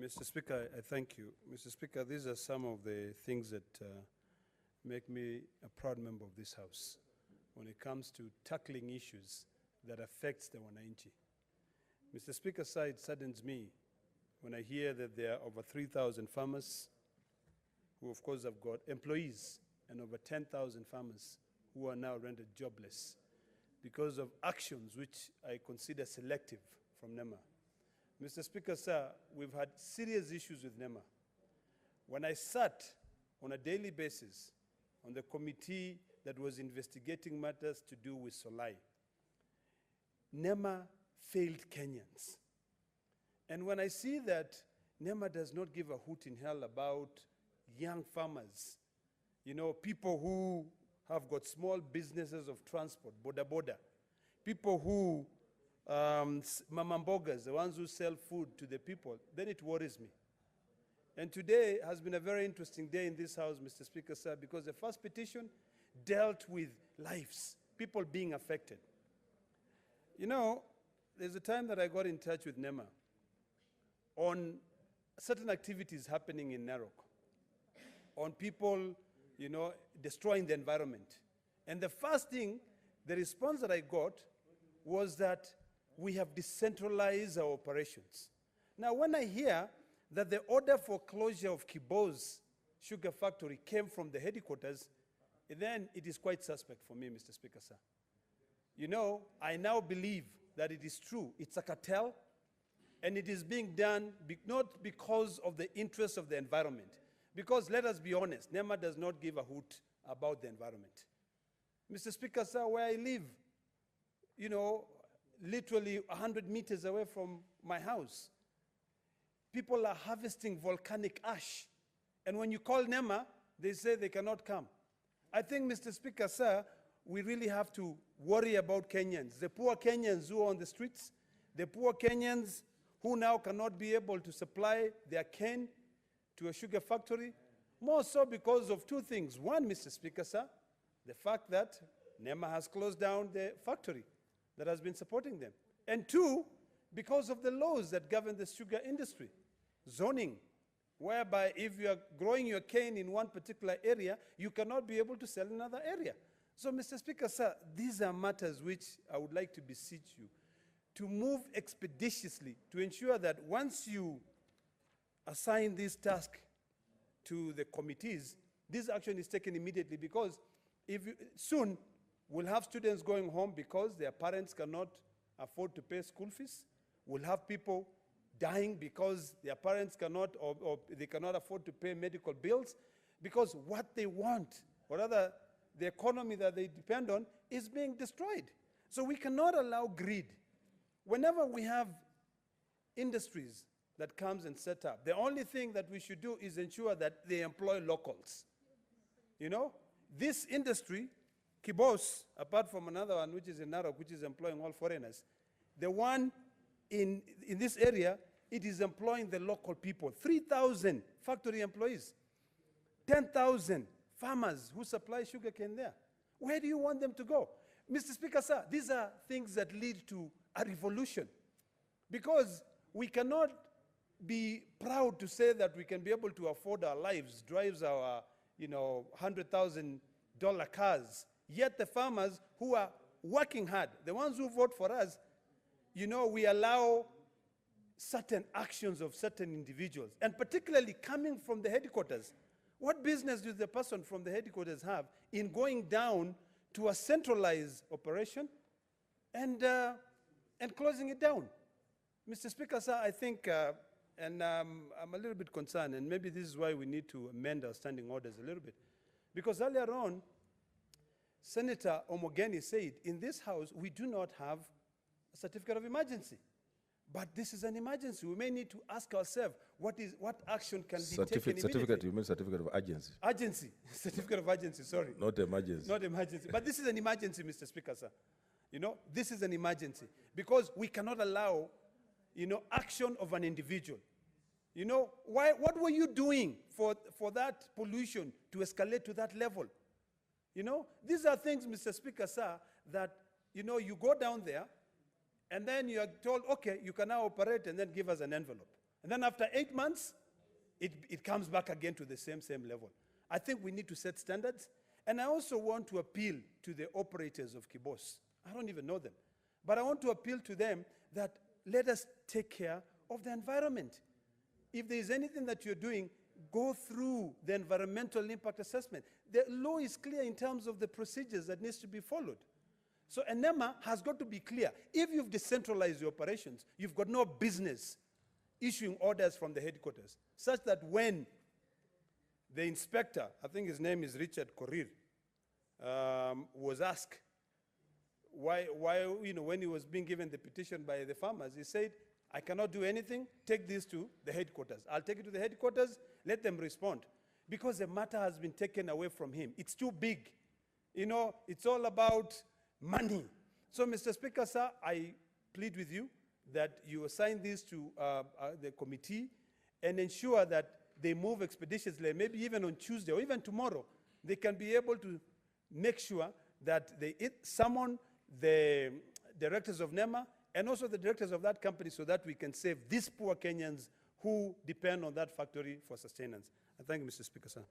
Mr. Speaker, I thank you. Mr. Speaker, these are some of the things that make me a proud member of this House when it comes to tackling issues that affects the wananchi. Mr. Speaker, sir, it saddens me when I hear that there are over 3,000 farmers who, of course, have got employees and over 10,000 farmers who are now rendered jobless because of actions which I consider selective from NEMA. Mr. Speaker, sir, we've had serious issues with NEMA. When I sat on a daily basis on the committee that was investigating matters to do with Solai, NEMA failed Kenyans. And when I see that NEMA does not give a hoot in hell about young farmers, you know, people who have got small businesses of transport, boda, people who, mamambogas, the ones who sell food to the people, then it worries me. And today has been a very interesting day in this House, Mr. Speaker, sir, because the first petition dealt with lives, people being affected. You know, there's a time that I got in touch with NEMA on certain activities happening in Narok, on people, you know, destroying the environment. And the first thing, the response that I got was that we have decentralized our operations. Now, when I hear that the order for closure of Kibos sugar factory came from the headquarters, then it is quite suspect for me, Mr. Speaker, sir. You know, I now believe that it is true. It's a cartel, and it is being done not because of the interests of the environment. Because let us be honest, NEMA does not give a hoot about the environment. Mr. Speaker, sir, where I live, you know, literally 100 meters away from my house, people are harvesting volcanic ash. And when you call NEMA, they say they cannot come. I think, Mr. Speaker, sir, we really have to worry about Kenyans, the poor Kenyans who are on the streets, the poor Kenyans who now cannot be able to supply their cane to a sugar factory, more so because of two things. One, Mr. Speaker, sir, the fact that NEMA has closed down the factory that has been supporting them. And two, because of the laws that govern the sugar industry. Zoning, whereby if you are growing your cane in one particular area, you cannot be able to sell in another area. So, Mr. Speaker, sir, these are matters which I would like to beseech you to move expeditiously to ensure that once you assign this task to the committees, this action is taken immediately, because soon we'll have students going home because their parents cannot afford to pay school fees. We'll have people dying because their parents cannot or they cannot afford to pay medical bills, because what they want, or rather the economy that they depend on, is being destroyed. So we cannot allow greed. Whenever we have industries that comes and set up, the only thing that we should do is ensure that they employ locals. You know, this industry, Kibos, apart from another one which is in Narok, which is employing all foreigners, the one in this area, it is employing the local people. 3,000 factory employees, 10,000 farmers who supply sugarcane there. Where do you want them to go? Mr. Speaker, sir, these are things that lead to a revolution, because we cannot be proud to say that we can be able to afford our lives, drives our, you know, $100,000 cars, yet the farmers who are working hard, the ones who vote for us, you know, we allow certain actions of certain individuals, and particularly coming from the headquarters. What business does the person from the headquarters have in going down to a centralized operation and closing it down? Mr. Speaker, sir, I think, and I'm a little bit concerned, and maybe this is why we need to amend our standing orders a little bit. Because earlier on, Senator Omogeni said, in this House, we do not have a certificate of emergency. But this is an emergency. We may need to ask ourselves, what action can be taken immediately? Certificate, you mean certificate of urgency? Urgency. Certificate of urgency, sorry. Not emergency. Not emergency. But this is an emergency, Mr. Speaker, sir. You know, this is an emergency. Because we cannot allow, you know, action of an individual. You know, what were you doing for that pollution to escalate to that level? You know, these are things, Mr. Speaker, sir, that, you know, you go down there, and then you are told, okay, you can now operate, and then give us an envelope. And then after 8 months, it comes back again to the same level. I think we need to set standards. And I also want to appeal to the operators of Kibos. I don't even know them. But I want to appeal to them that let us take care of the environment. If there is anything that you're doing, go through the environmental impact assessment. The law is clear in terms of the procedures that needs to be followed. So NEMA has got to be clear. If you've decentralized your operations, you've got no business issuing orders from the headquarters, such that when the inspector, I think his name is Richard Korir, was asked why, when he was being given the petition by the farmers, he said, I cannot do anything, take this to the headquarters. I'll take it to the headquarters, let them respond. Because the matter has been taken away from him. It's too big. It's all about money. So, Mr. Speaker, sir, I plead with you that you assign this to the committee and ensure that they move expeditiously, maybe even on Tuesday or even tomorrow. They can be able to make sure that they summon the directors of NEMA and also the directors of that company so that we can save these poor Kenyans who depend on that factory for sustenance. I thank you, Mr. Speaker, sir.